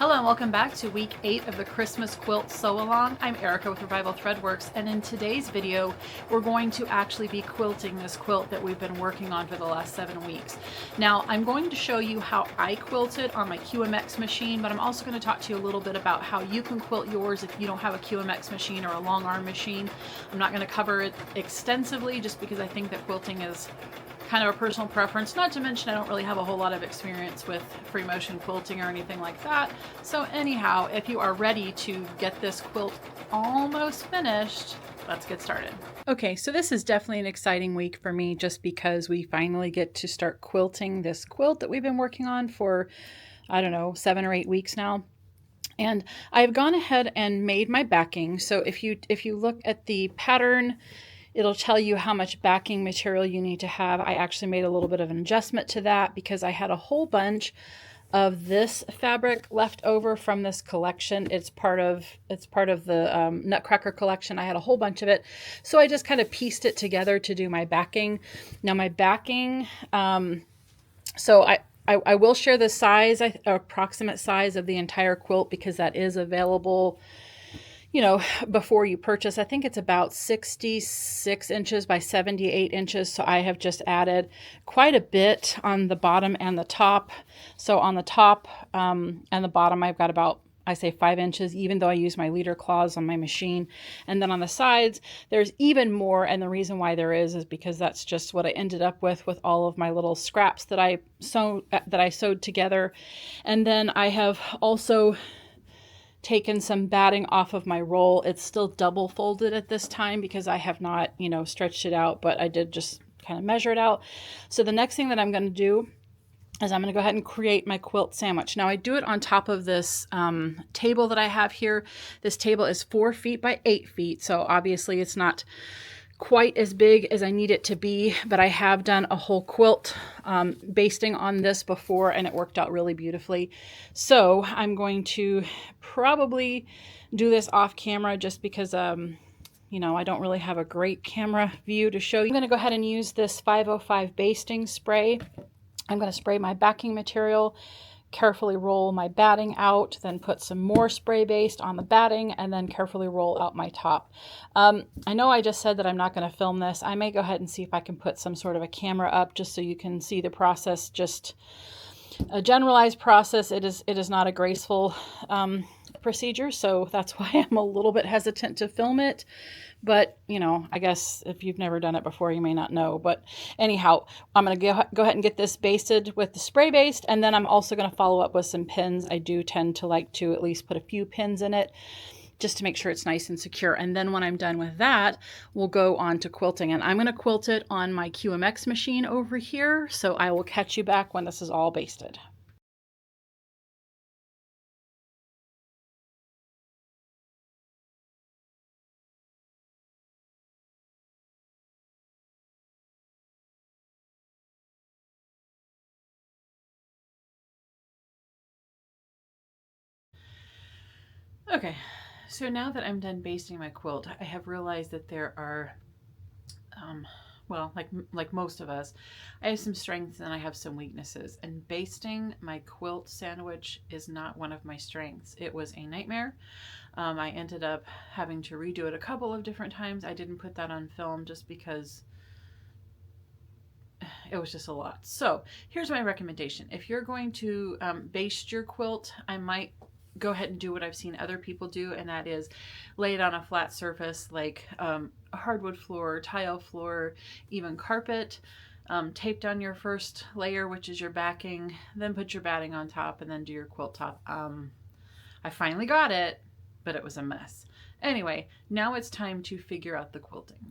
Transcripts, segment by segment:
Hello and welcome back to week 8 of the Christmas Quilt Sew Along. I'm Erica with Revival Threadworks, and in today's video we're going to actually be quilting this quilt that we've been working on for the last 7 weeks. Now I'm going to show you how I quilted on my QMX machine, but I'm also going to talk to you a little bit about how you can quilt yours if you don't have a QMX machine or a long arm machine. I'm not going to cover it extensively just because I think that quilting is kind of a personal preference, not to mention I don't really have a whole lot of experience with free motion quilting or anything like that. So anyhow, if you are ready to get this quilt almost finished, let's get started. Okay, so this is definitely an exciting week for me just because we finally get to start quilting this quilt that we've been working on for, I don't know, 7 or 8 weeks now. And I've gone ahead and made my backing. So if you look at the pattern, it'll tell you how much backing material you need to have. I actually made a little bit of an adjustment to that because I had a whole bunch of this fabric left over from this collection. It's part of the Nutcracker collection. I had a whole bunch of it. So I just kind of pieced it together to do my backing. Now my backing, so I will share the size, approximate size of the entire quilt because that is available, you know, before you purchase. I think it's about 66 inches by 78 inches. So I have just added quite a bit on the bottom and the top. So on the top and the bottom, I've got about, I say 5 inches, even though I use my leader claws on my machine. And then on the sides, there's even more. And the reason why there is because that's just what I ended up with all of my little scraps that I sewed together. And then I have also taken some batting off of my roll. It's still double folded at this time because I have not, you know, stretched it out, but I did just kind of measure it out. So the next thing that I'm going to do is I'm going to go ahead and create my quilt sandwich. Now I do it on top of this table that I have here. This table is 4 feet by 8 feet. So obviously it's not quite as big as I need it to be, but I have done a whole quilt basting on this before and it worked out really beautifully. So I'm going to probably do this off camera just because you know, I don't really have a great camera view to show you. I'm going to go ahead and use this 505 basting spray. I'm going to spray my backing material, carefully roll my batting out, then put some more spray baste on the batting, and then carefully roll out my top. I know I just said that I'm not going to film this. I may go ahead and see if I can put some sort of a camera up just so you can see the process, just a generalized process. It is not a graceful procedure, so that's why I'm a little bit hesitant to film it. But, you know, I guess if you've never done it before, you may not know. But anyhow, I'm going to go ahead and get this basted with the spray baste. And then I'm also going to follow up with some pins. I do tend to like to at least put a few pins in it just to make sure it's nice and secure. And then when I'm done with that, we'll go on to quilting. And I'm going to quilt it on my QMX machine over here. So I will catch you back when this is all basted. Okay, so now that I'm done basting my quilt, I have realized that there are, well, like most of us, I have some strengths and I have some weaknesses. And basting my quilt sandwich is not one of my strengths. It was a nightmare. I ended up having to redo it a couple of different times. I didn't put that on film just because it was just a lot. So here's my recommendation. If you're going to baste your quilt, I might go ahead and do what I've seen other people do, and that is lay it on a flat surface like a hardwood floor, tile floor, even carpet. Tape down your first layer, which is your backing, then put your batting on top, and then do your quilt top. I finally got it, but it was a mess. Anyway, now it's time to figure out the quilting.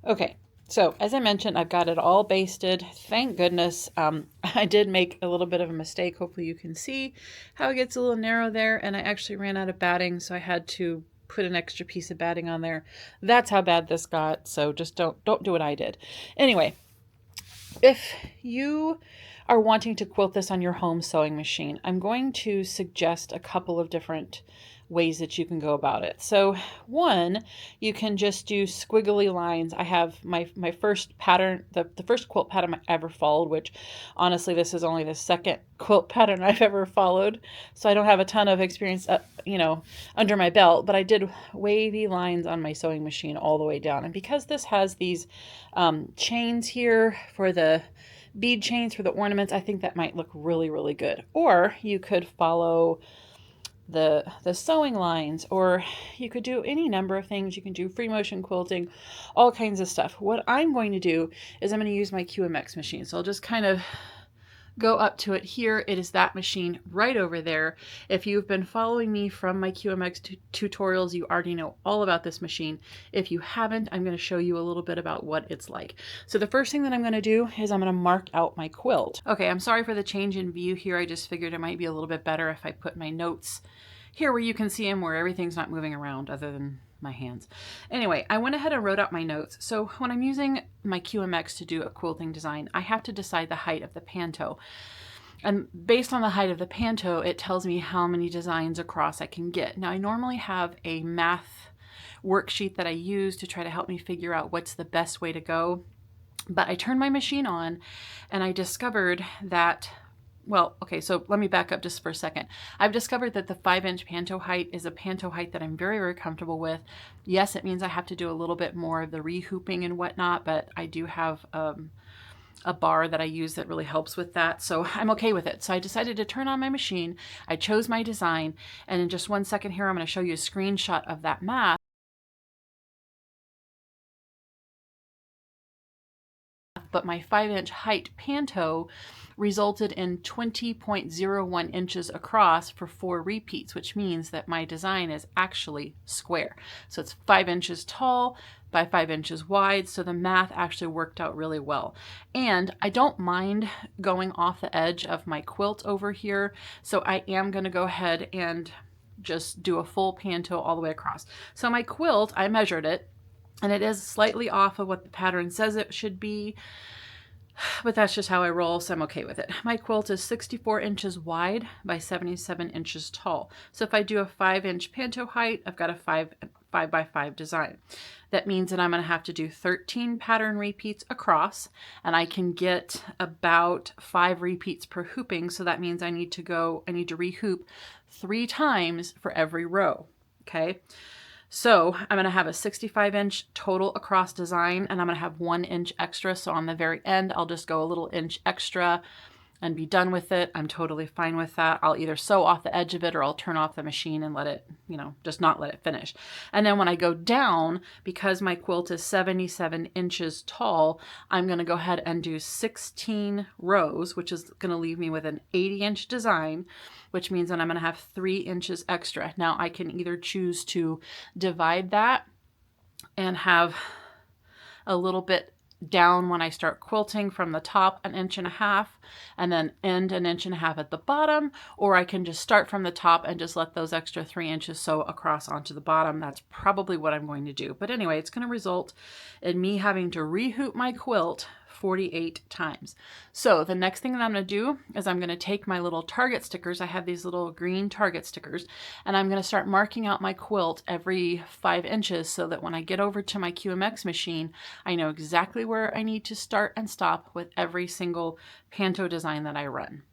Okay. So as I mentioned, I've got it all basted. Thank goodness. I did make a little bit of a mistake. Hopefully you can see how it gets a little narrow there. And I actually ran out of batting, so I had to put an extra piece of batting on there. That's how bad this got. So just don't do what I did. Anyway, if you are wanting to quilt this on your home sewing machine, I'm going to suggest a couple of different ways that you can go about it. So one, you can just do squiggly lines. I have my first pattern, the first quilt pattern I ever followed, which honestly, this is only the second quilt pattern I've ever followed. So I don't have a ton of experience, under my belt, but I did wavy lines on my sewing machine all the way down. And because this has these chains here for the bead chains for the ornaments, I think that might look really, really good. Or you could follow the sewing lines, or you could do any number of things. You can do free motion quilting, all kinds of stuff. What I'm going to do is I'm going to use my QMX machine. So I'll just kind of go up to it here. It is that machine right over there. If you've been following me from my QMX tutorials, you already know all about this machine. If you haven't, I'm going to show you a little bit about what it's like. So the first thing that I'm going to do is I'm going to mark out my quilt. Okay, I'm sorry for the change in view here. I just figured it might be a little bit better if I put my notes here where you can see them, where everything's not moving around other than my hands. Anyway, I went ahead and wrote out my notes. So when I'm using my QMX to do a quilting design, I have to decide the height of the panto. And based on the height of the panto, it tells me how many designs across I can get. Now, I normally have a math worksheet that I use to try to help me figure out what's the best way to go. But I turned my machine on and I discovered that, well, okay, so let me back up just for a second. I've discovered that the 5-inch panto height is a panto height that I'm very, very comfortable with. Yes, it means I have to do a little bit more of the rehooping and whatnot, but I do have a bar that I use that really helps with that, so I'm okay with it. So I decided to turn on my machine. I chose my design, and in just 1 second here, I'm going to show you a screenshot of that math. But my 5-inch height panto resulted in 20.01 inches across for 4 repeats, which means that my design is actually square. So it's 5 inches tall by 5 inches wide, so the math actually worked out really well. And I don't mind going off the edge of my quilt over here, so I am going to go ahead and just do a full panto all the way across. So my quilt, I measured it, and it is slightly off of what the pattern says it should be, but that's just how I roll, so I'm okay with it. My quilt is 64 inches wide by 77 inches tall. So if I do a 5-inch panto height, I've got a 5 by 5 design. That means that I'm going to have to do 13 pattern repeats across, and I can get about 5 repeats per hooping. So that means I need to rehoop 3 times for every row. Okay. So I'm going to have a 65-inch total across design, and I'm going to have 1 inch extra. So on the very end, I'll just go a little inch extra and be done with it. I'm totally fine with that. I'll either sew off the edge of it, or I'll turn off the machine and let it, just not let it finish. And then when I go down, because my quilt is 77 inches tall, I'm going to go ahead and do 16 rows, which is going to leave me with an 80-inch design, which means that I'm going to have 3 inches extra. Now I can either choose to divide that and have a little bit down when I start quilting from the top 1.5 inches and then end 1.5 inches at the bottom, or I can just start from the top and just let those extra 3 inches sew across onto the bottom. That's probably what I'm going to do. But anyway, it's going to result in me having to rehoop my quilt 48 times. So the next thing that I'm going to do is I'm going to take my little target stickers. I have these little green target stickers, and I'm going to start marking out my quilt every 5 inches so that when I get over to my QMX machine, I know exactly where I need to start and stop with every single panto design that I run.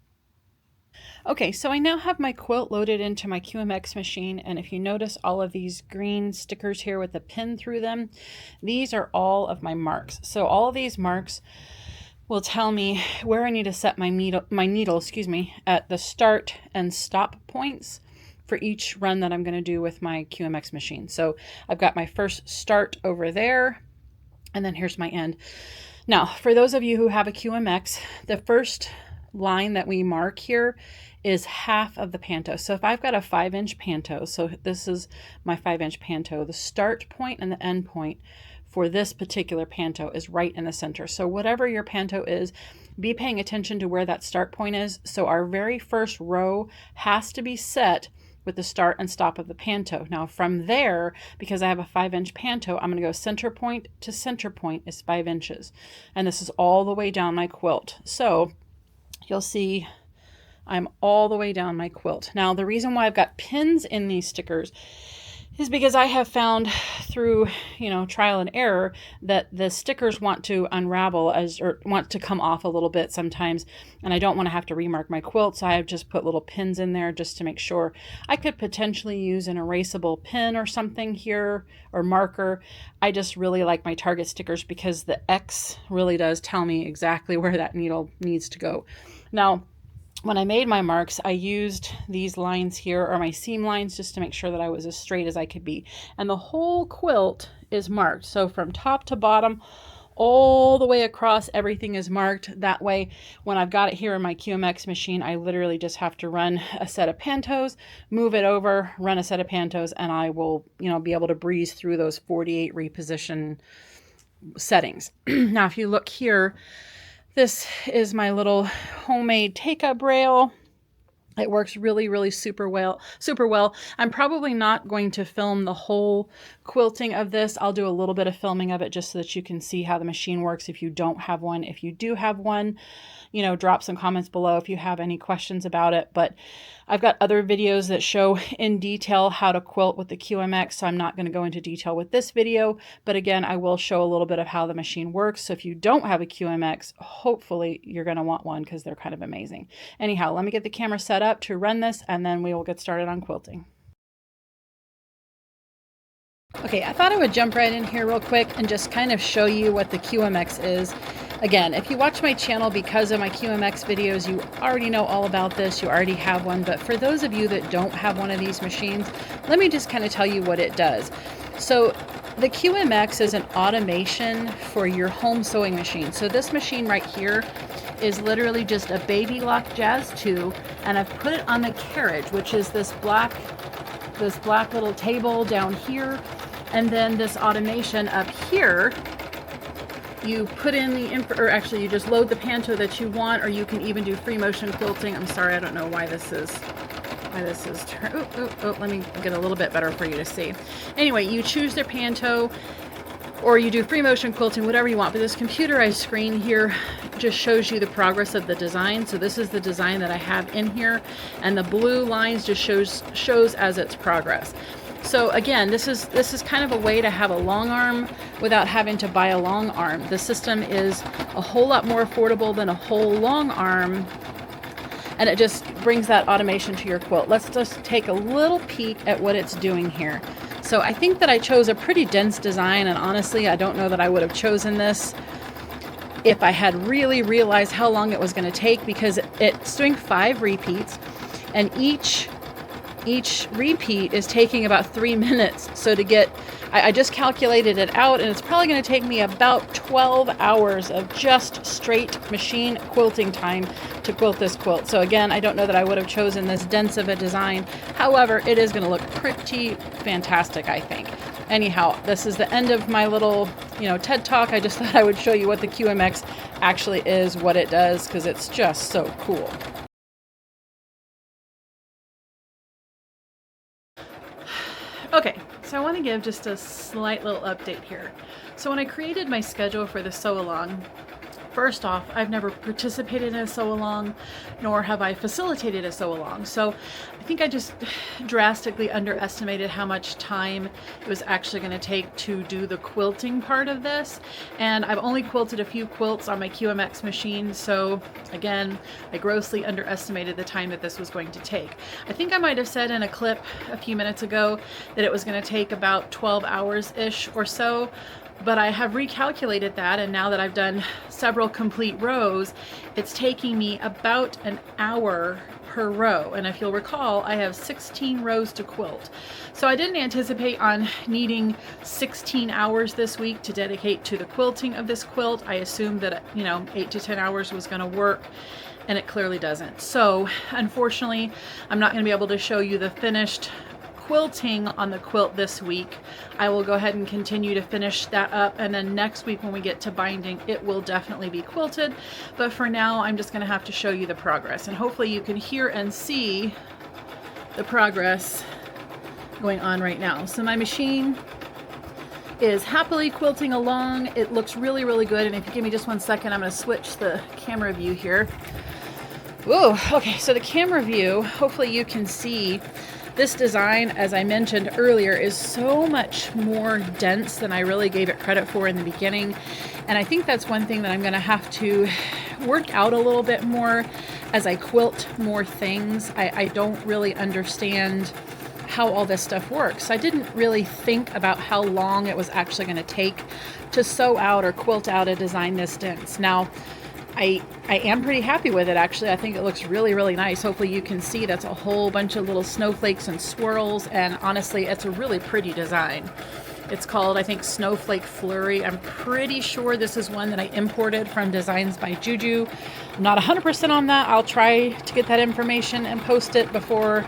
Okay, so I now have my quilt loaded into my QMX machine, and if you notice all of these green stickers here with a pin through them, these are all of my marks. So all of these marks will tell me where I need to set my needle, at the start and stop points for each run that I'm going to do with my QMX machine. So I've got my first start over there, and then here's my end. Now, for those of you who have a QMX, the first line that we mark here is half of the panto. So if I've got a 5-inch panto, so this is my 5-inch panto, the start point and the end point for this particular panto is right in the center. So whatever your panto is, be paying attention to where that start point is. So our very first row has to be set with the start and stop of the panto. Now from there, because I have a 5-inch panto, I'm going to go center point to center point is 5 inches. And this is all the way down my quilt. So you'll see I'm all the way down my quilt. Now, the reason why I've got pins in these stickers is because I have found through, trial and error that the stickers want to unravel or want to come off a little bit sometimes, and I don't want to have to remark my quilt, so I have just put little pins in there just to make sure. I could potentially use an erasable pin or something here, or marker. I just really like my Target stickers because the X really does tell me exactly where that needle needs to go. Now, when I made my marks, I used these lines here, or my seam lines, just to make sure that I was as straight as I could be. And the whole quilt is marked. So from top to bottom, all the way across, everything is marked. That way, when I've got it here in my QMX machine, I literally just have to run a set of pantos, move it over, run a set of pantos, and I will, be able to breeze through those 48 reposition settings. Now, if you look here, this is my little homemade take-up rail. It works really, really super well. I'm probably not going to film the whole quilting of this. I'll do a little bit of filming of it just so that you can see how the machine works if you don't have one. If you do have one, drop some comments below if you have any questions about it. But I've got other videos that show in detail how to quilt with the QMX, so I'm not going to go into detail with this video. But again, I will show a little bit of how the machine works. So if you don't have a QMX, hopefully you're going to want one because they're kind of amazing. Anyhow, let me get the camera set up to run this, and then we will get started on quilting. Okay, I thought I would jump right in here real quick and just kind of show you what the QMX is. Again, if you watch my channel because of my QMX videos, you already know all about this. You already have one. But for those of you that don't have one of these machines, let me just kind of tell you what it does. So the QMX is an automation for your home sewing machine. So this machine right here is literally just a baby lock jazz 2, and I've put it on the carriage, which is this black little table down here, and then this automation up here. You put in you just load the panto that you want, or you can even do free motion quilting. I'm sorry, I don't know why this is let me get a little bit better for you to see. Anyway, you choose the panto, or you do free motion quilting, whatever you want. But this computerized screen here just shows you the progress of the design. So this is the design that I have in here, and the blue lines just shows as its progress. So again, this is kind of a way to have a long arm without having to buy a long arm. The system is a whole lot more affordable than a whole long arm, and it just brings that automation to your quilt. Let's just take a little peek at what it's doing here. So I think that I chose a pretty dense design, and honestly, I don't know that I would have chosen this if I had really realized how long it was going to take, because it's doing 5 repeats, and each repeat is taking about 3 minutes. So I just calculated it out, and it's probably going to take me about 12 hours of just straight machine quilting time to quilt this quilt. So again, I don't know that I would have chosen this dense of a design. However, it is going to look pretty fantastic, I think. Anyhow, this is the end of my little, TED Talk. I just thought I would show you what the QMX actually is, what it does, because it's just so cool. Okay, so I want to give just a slight little update here. So when I created my schedule for the sew along, first off, I've never participated in a sew along, nor have I facilitated a sew along. So I think I just drastically underestimated how much time it was actually going to take to do the quilting part of this. And I've only quilted a few quilts on my QMX machine. So again, I grossly underestimated the time that this was going to take. I think I might have said in a clip a few minutes ago that it was going to take about 12 hours-ish or so. But I have recalculated that, and now that I've done several complete rows, it's taking me about an hour per row. And if you'll recall, I have 16 rows to quilt. So I didn't anticipate on needing 16 hours this week to dedicate to the quilting of this quilt. I assumed that 8 to 10 hours was going to work, and it clearly doesn't. So unfortunately, I'm not going to be able to show you the finished quilting on the quilt this week. I will go ahead and continue to finish that up, and then next week when we get to binding, it will definitely be quilted. But for now, I'm just going to have to show you the progress, and hopefully you can hear and see the progress going on right now. So my machine is happily quilting along. It looks really, really good, and if you give me just one second, I'm going to switch the camera view here. Ooh, okay, so the camera view, hopefully you can see this design, as I mentioned earlier, is so much more dense than I really gave it credit for in the beginning. And I think that's one thing that I'm gonna have to work out a little bit more as I quilt more things. I don't really understand how all this stuff works. I didn't really think about how long it was actually gonna take to sew out or quilt out a design this dense. Now, I am pretty happy with it, actually. I think it looks really, really nice. Hopefully you can see that's a whole bunch of little snowflakes and swirls, and honestly, it's a really pretty design. It's called, I think, Snowflake Flurry. I'm pretty sure this is one that I imported from Designs by Juju. I'm not 100% on that. I'll try to get that information and post it before,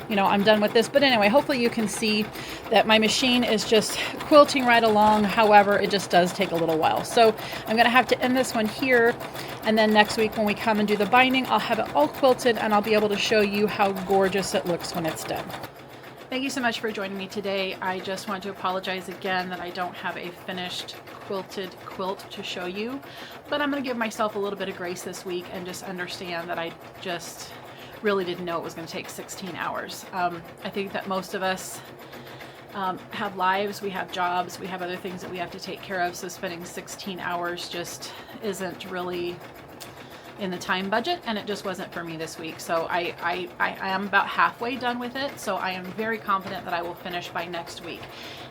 you know, I'm done with this. But anyway, hopefully you can see that my machine is just quilting right along. However, it just does take a little while. So I'm gonna have to end this one here. And then next week when we come and do the binding, I'll have it all quilted and I'll be able to show you how gorgeous it looks when it's done. Thank you so much for joining me today. I just want to apologize again that I don't have a finished quilted quilt to show you, but I'm gonna give myself a little bit of grace this week and just understand that I just really didn't know it was going to take 16 hours. I think that most of us have lives, we have jobs, we have other things that we have to take care of, so spending 16 hours just isn't really in the time budget, and it just wasn't for me this week. So I am about halfway done with it, so I am very confident that I will finish by next week.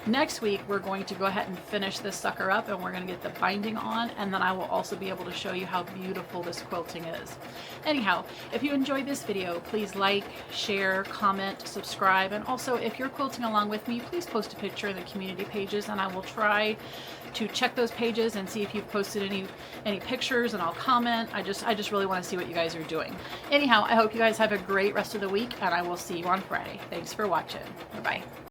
Next week we're going to go ahead and finish this sucker up, and we're going to get the binding on, and then I will also be able to show you how beautiful this quilting is. Anyhow, if you enjoyed this video, please like, share, comment, subscribe, and also if you're quilting along with me, please post a picture in the community pages, and I will try to check those pages and see if you've posted any pictures, and I'll comment. I just really want to see what you guys are doing. Anyhow, I hope you guys have a great rest of the week, and I will see you on Friday. Thanks for watching. Bye-bye.